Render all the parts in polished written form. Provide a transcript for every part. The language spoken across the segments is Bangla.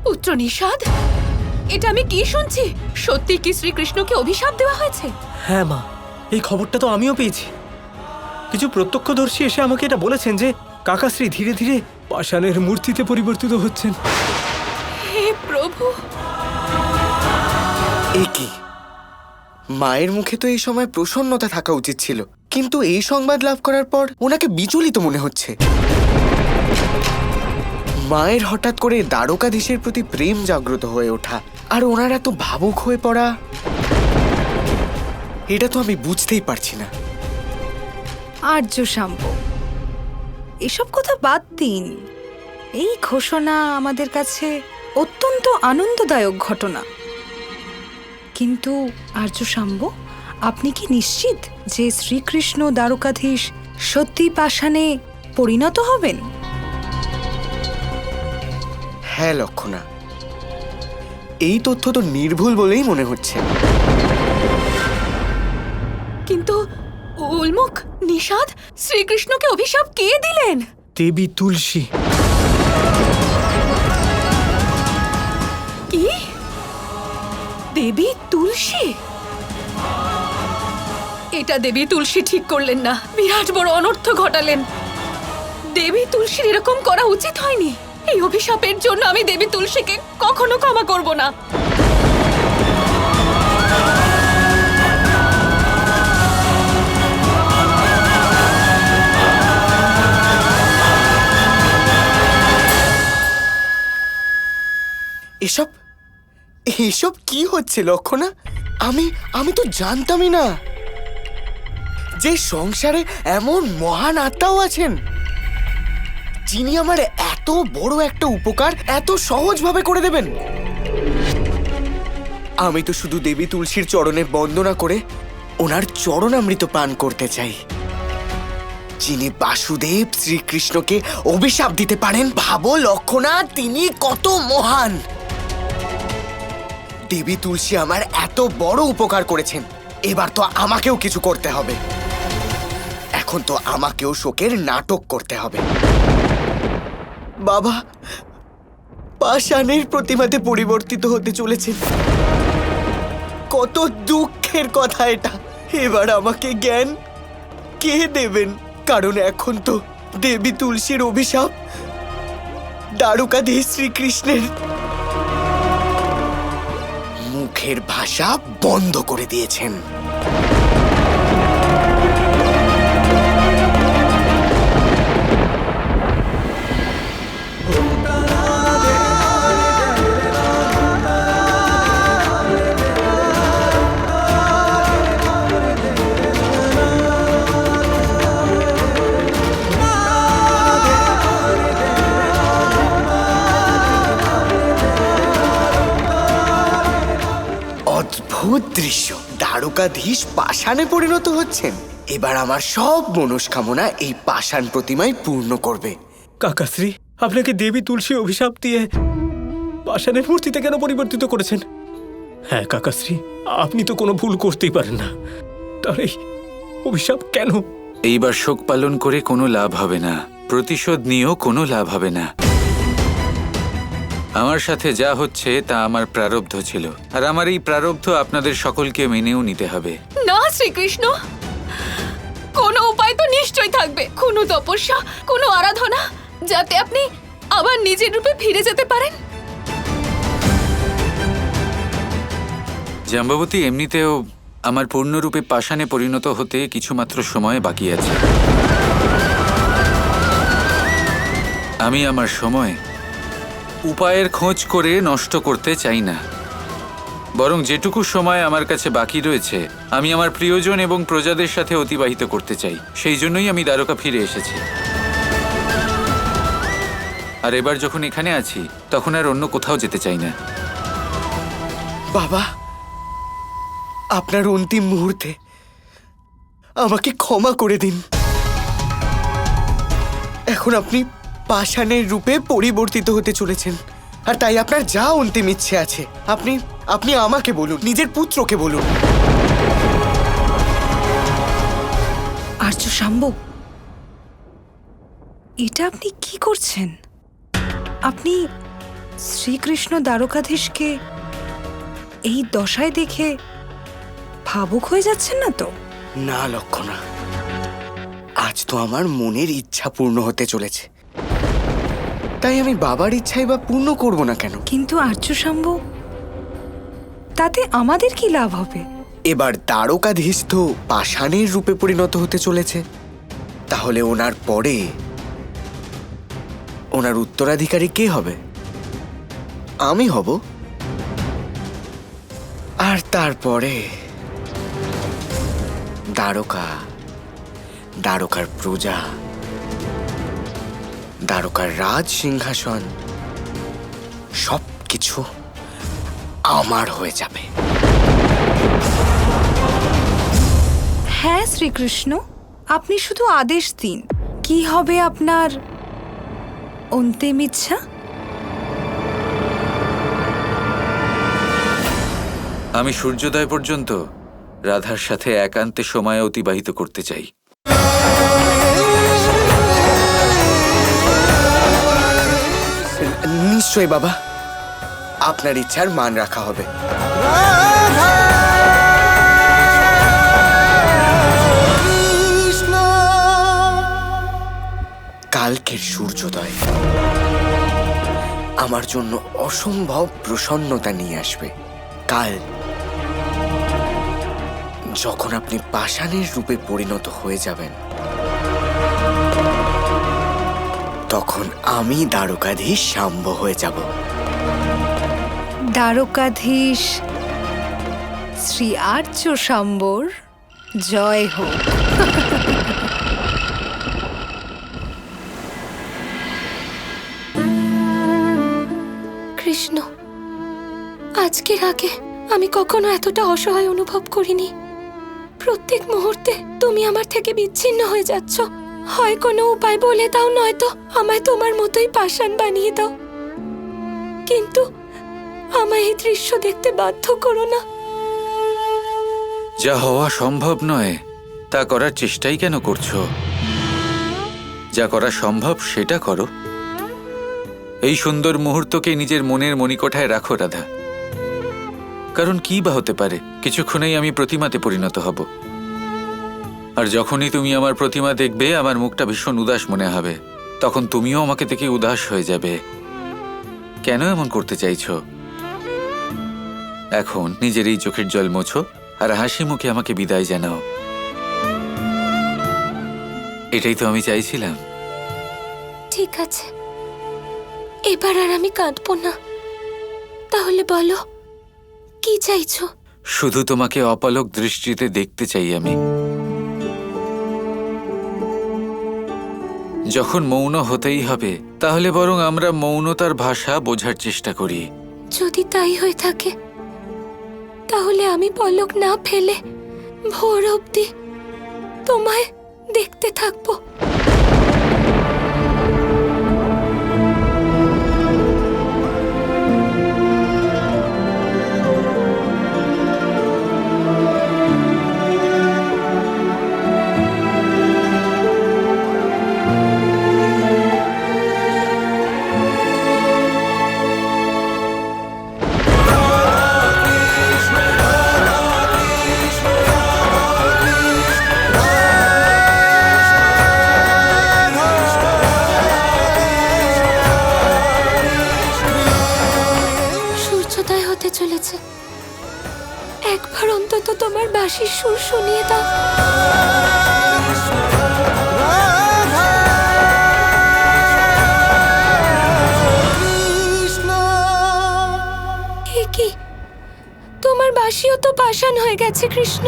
পুত্র নিষাদ, এটা আমি কি শুনছি? সত্যি কি শ্রীকৃষ্ণকে অভিশাপ দেওয়া হয়েছে? হ্যাঁ মা, এই খবরটা তো আমিও পেয়েছি। কিছু প্রত্যক্ষদর্শী এসে আমাকে এটা বলেছেন যে কাকাশ্রী ধীরে ধীরে পাষাণের মূর্তিতে পরিবর্তিত হচ্ছেন। হে প্রভু! এ কি? মায়ের মুখে তো এই সময় প্রসন্নতা থাকা উচিত ছিল, কিন্তু এই সংবাদ লাভ করার পর ওনাকে বিচলিত মনে হচ্ছে। মায়ের হঠাৎ করে দ্বারকাধীশের প্রতি প্রেম জাগ্রত হয়ে ওঠা আর ওনার এত ভাবুক হয়ে পড়া, এটা তো আমি বুঝতেই পারছি না। আর্য শাম্ব, এসব কথা বাদ দিন। এই ঘোষণা আমাদের কাছে অত্যন্ত আনন্দদায়ক ঘটনা, কিন্তু আর্য শাম্ব, আপনি কি নিশ্চিত যে শ্রীকৃষ্ণ দ্বারকাধীশ সত্যি পাষাণে পরিণত হবেন? হ্যাঁ লক্ষণা, এই তথ্য তো নির্ভুল বলেই মনে হচ্ছে। কিন্তু উল্মুখ, নিষাদ, শ্রীকৃষ্ণকে অভিশাপ কে দিলেন? দেবী তুলসী। কি? দেবী তুলসী? এটা দেবী তুলসী ঠিক করলেন না, বিরাট বড় অনর্থ ঘটালেন। দেবী তুলসীর এরকম করা উচিত হয়নি। এই অভিশাপের জন্য আমি দেবী তুলসীকে কখনো ক্ষমা করব না। এসব এসব কি হচ্ছে লক্ষণা? আমি তো জানতামই না যে সংসারে এমন মহান আত্মাও আছেন যিনি আমার এত বড় একটা উপকার এত সহজভাবে করে দেবেন। আমি তো শুধু দেবী তুলসীর চরণে বন্দনা করে ওনার চরণামৃত পান করতে চাই, যিনি বাসুদেব শ্রীকৃষ্ণকে অভিশাপ দিতে পারেন। ভাবো লক্ষণা, তিনি কত মহান। দেবী তুলসী আমার এত বড় উপকার করেছেন, এবার তো আমাকেও কিছু করতে হবে। এখন তো আমাকেও শোকের নাটক করতে হবে। বাবা পাষাণের প্রতিমাতে পরিবর্তিত হতে চলেছেন, কত দুঃখের কথা এটা। এবার আমাকে জ্ঞান কে দেবেন? কারণ এখন তো দেবী তুলসীর অভিশাপ দ্বারকাধীশ শ্রীকৃষ্ণের মুখের ভাষা বন্ধ করে দিয়েছেন। অদ্ভুত দৃশ্য, দ্বারকাধীশ পাষাণে পরিণত হচ্ছেন। এবার আমার সব মনস্কামনা এই পাষাণ প্রতিমায় পূর্ণ করবে। কাকাশ্রী, আপনাকে দেবী তুলসী অভিশাপ দিয়ে পাষাণের মূর্তিতে কেন পরিবর্তিত করেছেন? হ্যাঁ কাকাশ্রী, আপনি তো কোনো ভুল করতেই পারেন না, তাহলে এই অভিশাপ কেন? এইবার শোক পালন করে কোনো লাভ হবে না, প্রতিশোধ নিয়েও কোনো লাভ হবে না। আমার সাথে যা হচ্ছে তা আমার প্রারব্ধ ছিল, আর আমার এই প্রারব্ধ আপনাদের সকলকে মেনেও নিতে হবে। না শ্রীকৃষ্ণ, কোনো উপায় তো নিশ্চয়ই থাকবে, কোনো তপস্যা, কোনো আরাধনা, যাতে আপনি আবার নিজের রূপে ফিরে যেতে পারেন। জাম্ববতী, এমনিতেও আমার পূর্ণরূপে পাষাণে পরিণত হতে কিছুমাত্র সময় বাকি আছে। আমি আমার সময় উপায়ের খোঁজ করে নষ্ট করতে চাই না, বরং যেটুকু সময় আমার কাছে বাকি রয়েছে আমি আমার প্রিয়জন এবং প্রজাদের সাথে অতিবাহিত করতে চাই। সেই জন্যই আমি দ্বারকা ফিরে এসেছি। আর এবার যখন এখানে আছি তখন আর অন্য কোথাও যেতে চাই না। বাবা, আপনার অন্তিম মুহূর্তে আমাকে ক্ষমা করে দিন। এখন আপনি পাষাণের রূপে পরিবর্তিত হতে চলেছেন, আর তাই আপনার যা অন্তিম ইচ্ছে আছে আপনি আমাকে বলুন, নিজের পুত্রকে বলুন। আর্য শাম্ব, এটা আপনি কি করছেন? আপনি শ্রীকৃষ্ণ দ্বারকাধীশকে এই দশায় দেখে ভাবুক হয়ে যাচ্ছেন না তো? না লক্ষণা, আজ তো আমার মনের ইচ্ছা পূর্ণ হতে চলেছে, তাই আমি বাবার ইচ্ছাই বা পূর্ণ করব না কেন? কিন্তু আর্যশাম্ব, তাতে আমাদের কি লাভ হবে? এবার দ্বারকাধীশ তো পাষাণের রূপে পরিণত হতে চলেছে, তাহলে ওনার পরে ওনার উত্তরাধিকারী কে হবে? আমি হব। আর তারপরে দ্বারকার প্রজা, দ্বারকার রাজ সিংহাসন সবকিছু আমার হয়ে যাবে। হ্যাঁ শ্রীকৃষ্ণ, আপনি শুধু আদেশ দিন, কি হবে আপনার অন্তিম ইচ্ছা? আমি সূর্যোদয় পর্যন্ত রাধার সাথে একান্তে সময় অতিবাহিত করতে চাই। নিশ্চয়ই বাবা, আপনার ইচ্ছার মান রাখা হবে। কালকের সূর্যোদয় আমার জন্য অসম্ভব প্রসন্নতা নিয়ে আসবে। কাল যখন আপনি পাষাণের রূপে পরিণত হয়ে যাবেন, তখন আমি দ্বারকাধীশ শাম্ব হয়ে যাব। দ্বারকাধীশ শ্রী আর্যশাম্বর জয় হোক। কৃষ্ণ, আজকের আগে আমি কখনো এতটা অসহায় অনুভব করিনি। প্রত্যেক মুহূর্তে তুমি আমার থেকে বিচ্ছিন্ন হয়ে যাচ্ছ। হয় কোনো উপায় বলে দাও, নয়তো আমায় তোমার মতোই পাষাণ বানিয়ে দাও, কিন্তু আমায় এই দৃশ্য দেখতে বাধ্য করো না। যা হওয়া সম্ভব নয় তা করার চেষ্টাই কেন করছো? যা করা সম্ভব সেটা করো। এই সুন্দর মুহূর্তকে নিজের মনের মণিকোঠায় রাখো রাধা, কারণ কি বা হতে পারে, কিছুক্ষণেই আমি প্রতিমাতে পরিণত হব। আর যখনই তুমি আমার প্রতিমা দেখবে, আমার মুখটা ভীষণ উদাস মনে হবে, তখন তুমিও আমাকে দেখে উদাস হয়ে যাবে। কেন এমন করতে চাইছো? এখন নিজের এই চোখের জল মোছো আর হাসি মুখে আমাকে বিদায় জানাও। এটাই তো আমি চাইছিলাম। ঠিক আছে, এবার আর আমি কাঁদবো না। তাহলে বলো, কি চাইছো? শুধু তোমাকে অপলক দৃষ্টিতে দেখতে চাই আমি। যখন মৌন হতেই হবে, তাহলে বরং আমরা মৌনতার ভাষা বোঝার চেষ্টা করি। যদি তাই হয়ে থাকে, তাহলে আমি পলক না ফেলে ভোর অবধি তোমায় দেখতে থাকবো। চলেছে, একবার অন্তত তোমার বাঁশির সুর শুনিয়ে দাও। কি তোমার বাঁশিও তো পাষাণ হয়ে গেছে কৃষ্ণ।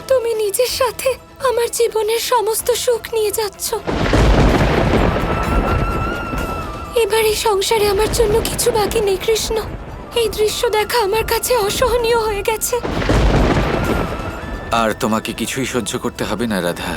তুমি নিজের সাথে আমার জীবনের সমস্ত সুখ নিয়ে যাচ্ছ। এবার এই সংসারে আমার জন্য কিছু বাকি নেই কৃষ্ণ। এই দৃশ্য দেখা আমার কাছে অসহনীয় হয়ে গেছে। আর তোমাকে কিছুই সহ্য করতে হবে না রাধা।